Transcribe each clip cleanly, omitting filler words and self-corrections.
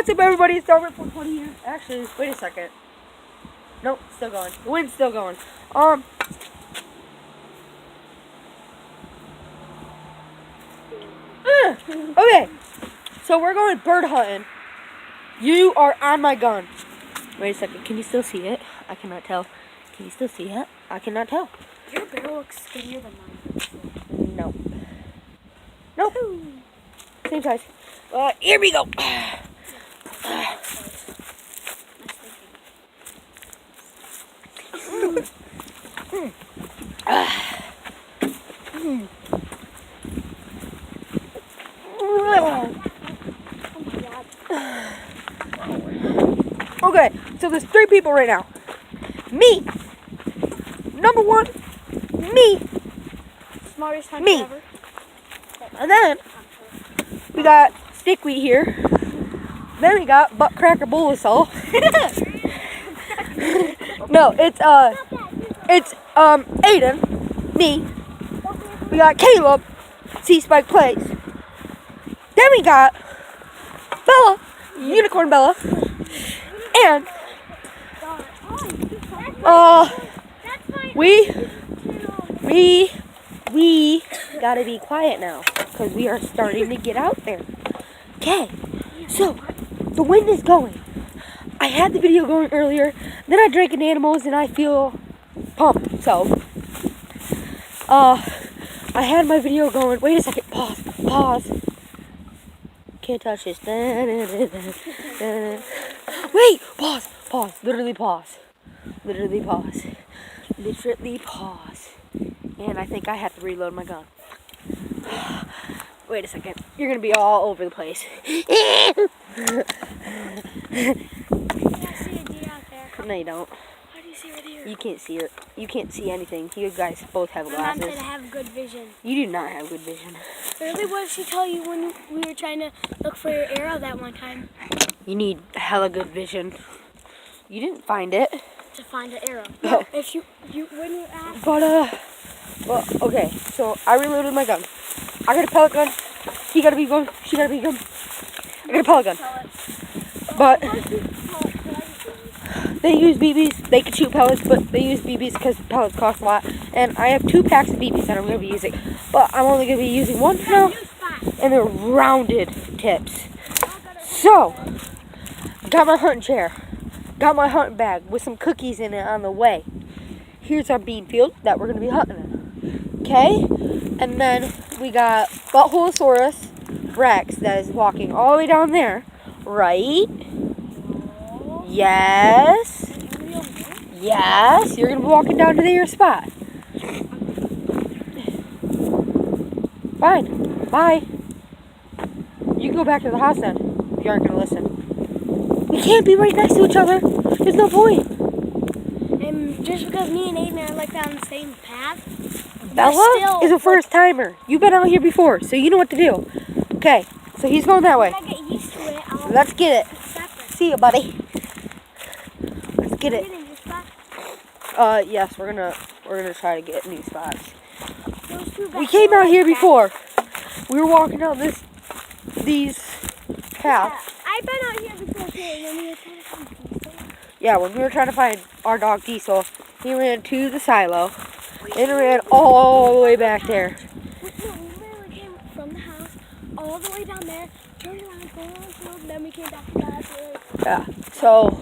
what's up, everybody? It's Darwin 420 here. Actually, wait a second. Nope, still going. The wind's still going. Okay, so we're going bird hunting. You are on my gun. Wait a second. Can you still see it? I cannot tell. Can you still see it? I cannot tell. Your barrel looks skinnier than mine. No. Nope. Same size. Here we go. Okay, so there's 3 people right now. Me. Number 1. Me. Smartest hunter Me. ever. And then we got Stickweed here. Then we got Buttcracker Bullosol. No, it's Aiden, me. We got Caleb, C-Spike Plays. Then we got Bella, Unicorn Bella, and we gotta be quiet now because we are starting to get out there. Okay, so the wind is going. I had the video going earlier, then I drank an Animals and I feel pumped. So, I had my video going. Wait a second, pause. Can't touch this. Wait, pause. Literally pause. And I think I have to reload my gun. Wait a second. You're gonna be all over the place. I see a deer out there. No, you don't. How do you see a deer? You can't see it. You can't see anything. You guys both have My mom glasses. said I have good vision. You do not have good vision. Really? What did she tell you when we were trying to look for your arrow that one time? You need hella good vision. You didn't find it. To find an arrow. No, if you when you asked. But well, okay. So I reloaded my gun. I got a pellet gun. He got a BB gun. She got a BB gun. I got a pellet gun. But they use BBs. They can shoot pellets, but they use BBs because pellets cost a lot. And I have 2 packs of BBs that I'm going to be using. But I'm only going to be using 1 for now. And they're rounded tips. So, got my hunting chair. Got my hunting bag with some cookies in it on the way. Here's our bean field that we're going to be hunting in. Okay? And then we got Buttholesaurus Rex that is walking all the way down there. Right? Yes. Yes. You're going to be walking down to your spot. Fine. Bye. You can go back to the house then. If you aren't going to listen. We can't be right next to each other. There's no point. And just because me and Aiden are like on the same path. Bella is a first timer. You've been out here before, so you know what to do. Okay, so he's going that way. When I get used to it, Let's get it. separate. See you, buddy. Let's get it. Getting your spot. Yes, we're gonna try to get new spots. Those 2 We came out here before. We were walking down these paths. I've been out here before too. When we were trying to find Diesel. Yeah, when we were trying to find our dog Diesel, he ran to the silo and ran all the way back there. No, we literally came from the house all the way down there, turned around, going on the field, and then we came back to that. Yeah, so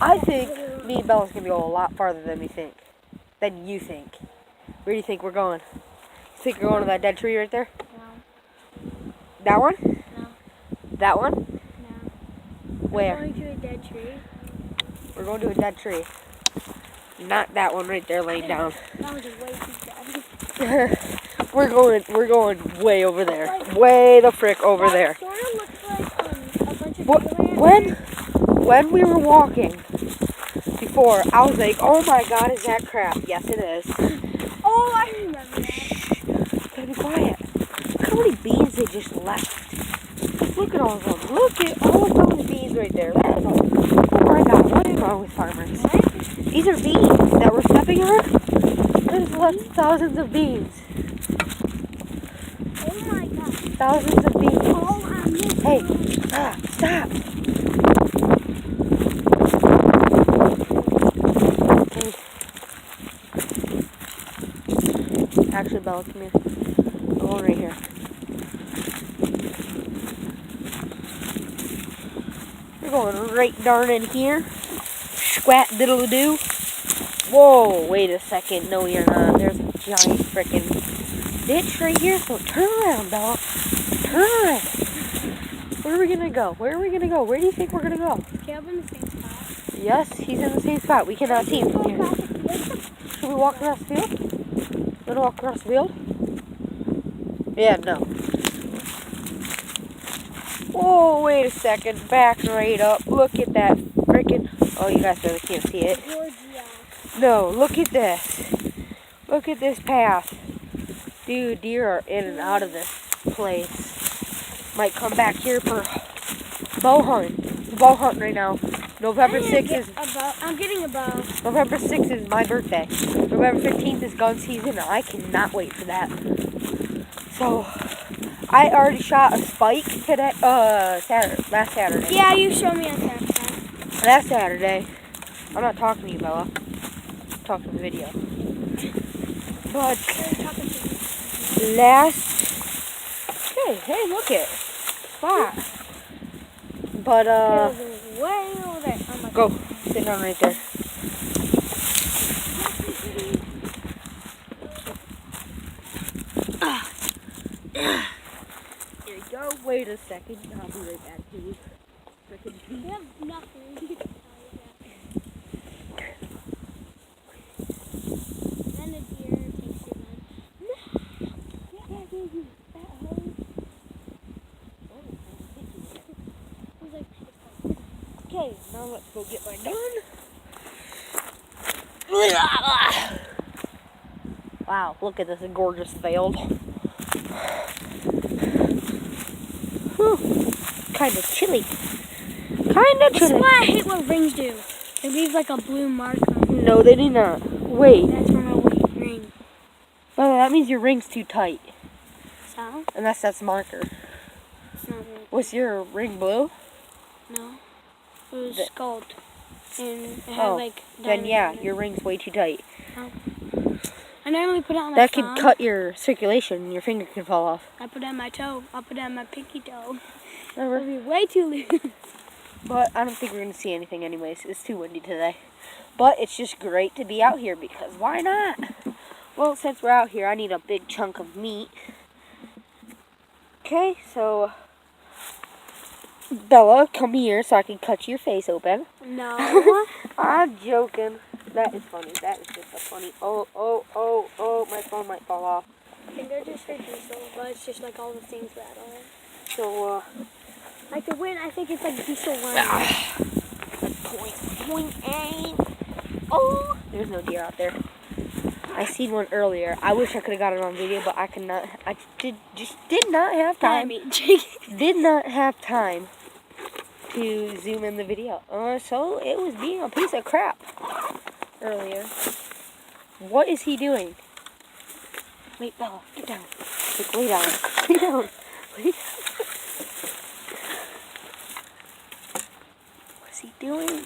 I think me and Bella's gonna go a lot farther than you think. Where do you think we're going? You think we're going to that dead tree right there? No. That one? No. That one? No. Where? We're going to a dead tree. We're going to a dead tree. Not that one right there laying down. That was way too dead. We're going way over there. Way the frick over there. Sort of looks like a bunch of deer. When we were walking before, I was like, oh my god, is that crap? Yes, it is. Oh, I remember that. Gotta be quiet. Look how many beans they just left. Look at all of them. Look at all of those beans right there. That is all. Oh my god, what is wrong with farmers? These are beans that we're stepping on. There's lots of thousands of beans. Oh my god. Thousands of beans. Oh, I missed Hey, one. stop. Okay. Actually, Bella, come here. I'm going right here. We're going right darn in here. Squat diddle doo. Whoa, wait a second. No, you're not. There's a giant freaking ditch right here. So turn around, Bella. Turn around. Where are we gonna go? Where are we gonna go? Where do you think we're gonna go? Caleb in the same spot. Yes, he's in the same spot. We cannot see him from here. Should we walk across the field? Wanna walk across the field? Yeah, no. Whoa, wait a second. Back right up. Look at that freaking. Oh, you guys really can't see it. No, look at this. Look at this path. Dude, deer are in and out of this place. Might come back here for bow hunt. Bow hunting right now. November 6th is. I'm getting a bow. November 6th is my birthday. November 15th is gun season, and I cannot wait for that. So, I already shot a spike today. Last Saturday. Yeah, you showed me on Saturday. Last Saturday. I'm not talking to you, Bella. I'm talking to the video. But hey, look it. Spot. But way over there. Oh my go. God. Sit down right there. Here you go. Wait a second. I'll be right back to you. We have nothing. Then a deer takes your gun. Okay, now let's go get my gun. Wow, look at this gorgeous field. Kind of chilly. That's why I hate what rings do. They leave like a blue mark on it. No, they do not. Wait. That's from a ring. Oh, that means your ring's too tight. So? Unless that's marker. It's not really. Was your ring blue? No. It was gold. And it had Oh, like then diamonds yeah, on it. your ring's way too tight. I normally put it on my That thumb. could cut your circulation and your finger could fall off. I put it on my toe. I'll put it on my pinky toe. Never. It'll be way too loose. But I don't think we're going to see anything anyways. It's too windy today. But it's just great to be out here because why not? Well, since we're out here, I need a big chunk of meat. Okay, so Bella, come here so I can cut your face open. No. I'm joking. That is funny. That is just a funny. Oh, my phone might fall off. I think they're just for diesel, but it's just like all the things rattle. So, like the wind, I think it's like diesel wind. Point, aim. Oh, there's no deer out there. I seen one earlier. I wish I could have got it on video, but I could not. I just did not have time. Did not have time to zoom in the video. So it was being a piece of crap earlier. What is he doing? Wait, Bella, get down. Lay down. Lay down. Lay down. What's he doing?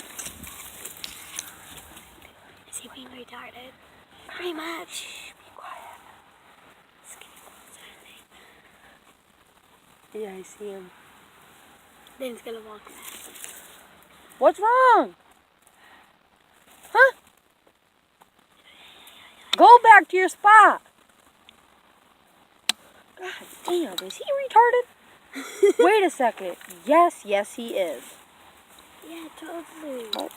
Is he being retarded? Pretty much. Be quiet. Yeah, I see him. Then he's gonna walk back. What's wrong? Huh? Go back to your spot. God damn, is he retarded? Wait a second. Yes, he is. Yeah, totally. What?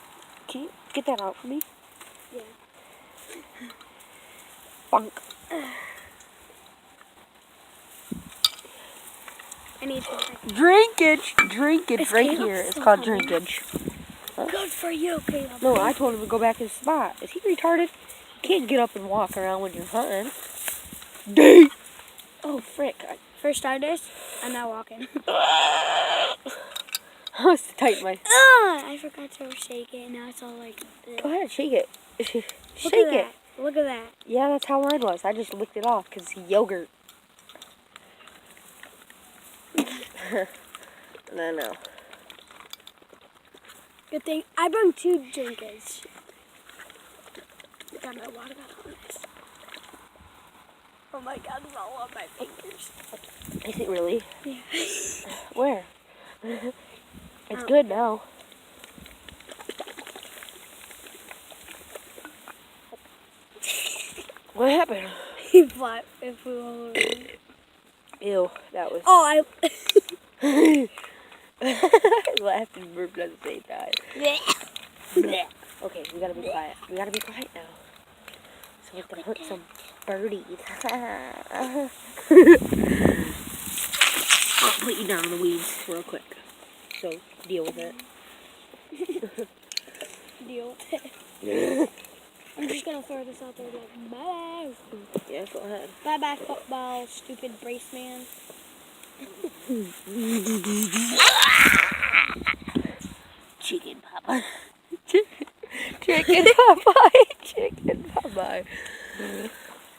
Can you get that out for me? Yeah. Funk. I need to. Drinkage It's right Caleb's here. It's so called funny. drinkage. Good for you, Caleb. No, I told him to go back to his spot. Is he retarded? Can't get up and walk around when you're hunting. Dang! Oh, frick. For starters, I'm not walking. I was to tighten my... I forgot to shake it. Now it's all like... Go ahead, shake it. Shake Look at it. that. Look at that. Yeah, that's how mine was. I just licked it off because it's yogurt. No. Good thing I brought 2 drinkers. Got my water bottle. Oh my God, it's all on my fingers. Is it really? Yeah. Where? It's good now. What happened? He flat. It flew all over me. Ew, that was. Oh, I. I laughed and burped at the same time. Blech. Okay, we gotta be quiet. We gotta be quiet now. So we're gonna hurt some birdies. I'll put you down in the weeds real quick. So deal with it. Deal. I'm just gonna throw this out there like, bye. Yeah, go ahead. Bye bye, football, stupid brace man. Chicken Popeye. Chicken Popeye. Chicken Popeye.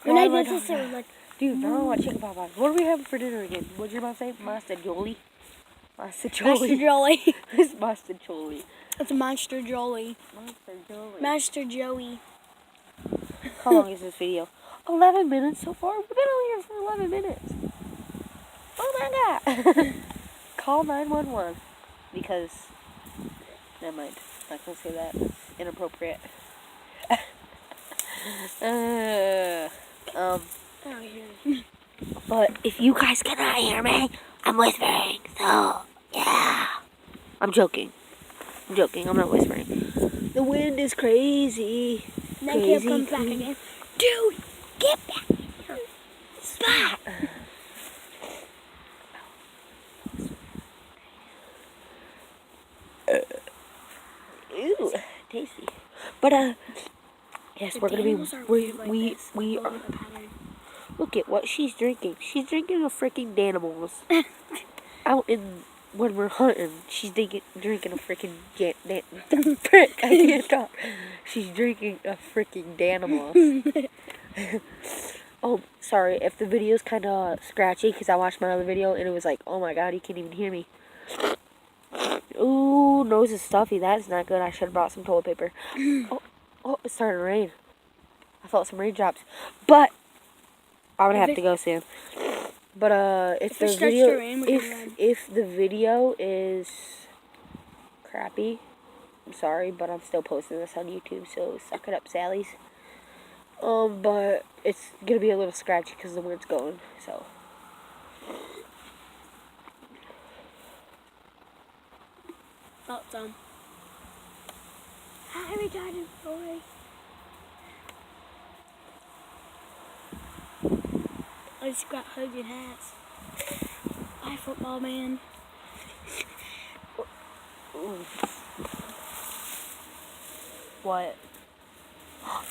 When I did this, it was like, dude, now I want chicken Popeye. What are we having for dinner again? What'd your mom say? Mastajoli? Mastajoli. Joey. It's Mastajoli. It's Monster Joey. Mastajoli. Master Joey. How long is this video? 11 minutes so far? We've been on here for 11 minutes. Oh my God. Call 911. Because, never mind. I'm not going to say that. It's inappropriate. Oh, here. But if you guys cannot hear me, I'm whispering. So, yeah. I'm joking. I'm joking. I'm not whispering. The wind is crazy. And then Caleb comes back again. Dude, get back here. Stop. Ooh, tasty. But yes, The we're gonna be. Daniels are weird like this. We Look are. at the pattern. Look at what she's drinking. She's drinking a freaking Danimals. Out in when we're hunting, she's drinking a freaking frick. I can't talk. She's drinking a freaking Danimals. Oh, sorry if the video's kind of scratchy because I watched my other video and it was like, oh my God, you can't even hear me. Ooh, nose is stuffy. That's not good. I should have brought some toilet paper. Oh, it's starting to rain. I felt some raindrops, but I'm gonna have to go soon. But if the it starts video, to rain, we can run. if the video is crappy, I'm sorry, but I'm still posting this on YouTube, so suck it up, Sally's. But it's gonna be a little scratchy because the wind's going. So. Felt some. Hi, retarded boy. I just got hoods and hats. Bye, football man. Ooh. What?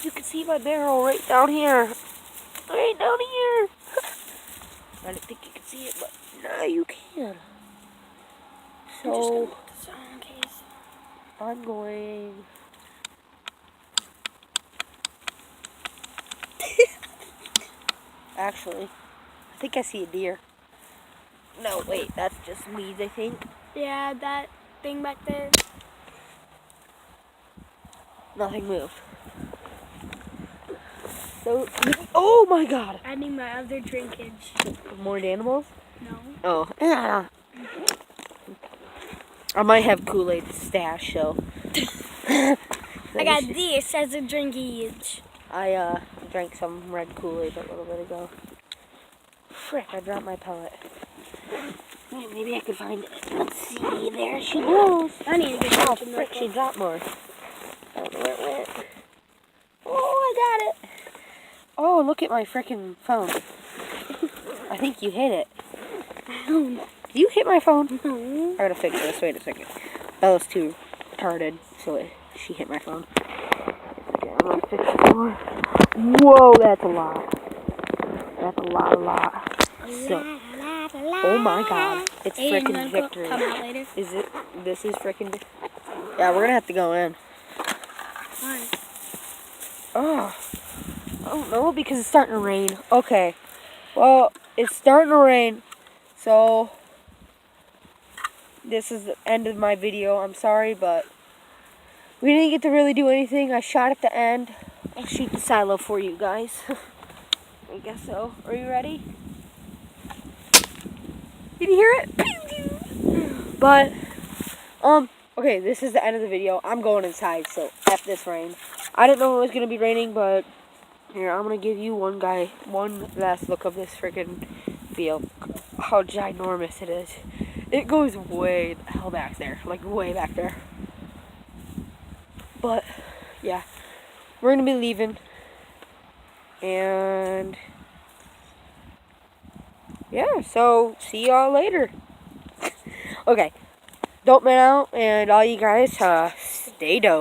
You can see my barrel right down here. Right down here. I didn't think you could see it, but now you can. So, I'm going... Actually, I think I see a deer. No, wait, that's just weeds, I think. Yeah, that thing back there. Nothing moved. So, oh my God! I need my other drinkage. More animals? No. Oh, yeah. I might have Kool-Aid stash, so. I got this as a drinkage. I drank some red Kool-Aid a little bit ago. Frick, I dropped my pellet. Maybe I could find it. Let's see, there she goes. I need to get Oh, some frick, she milk. dropped more. I don't know where it went. Oh, I got it. Oh, look at my frickin' phone. I think you hit it. Did you hit my phone? No. I gotta fix this. Wait a second. Bella's too retarded, so she hit my phone. Okay, I'm gonna fix it more. Whoa, that's a lot. That's a lot. So, oh my God, it's frickin' victory. Come out later. Is it? This is frickin'. Yeah, we're gonna have to go in. Why? Oh, I don't know because it's starting to rain. Okay, well, it's starting to rain, so this is the end of my video. I'm sorry, but We didn't get to really do anything. I shot at the end. I'll shoot the silo for you guys. I guess so. Are you ready? Did you hear it? But, okay, this is the end of the video. I'm going inside, so F this rain. I didn't know it was going to be raining, but here, I'm going to give you one last look of this freaking field. How ginormous it is. It goes way the hell back there, like way back there. But, yeah, we're going to be leaving. And, yeah, so see y'all later. Okay, don't man out, and all you guys, stay dope.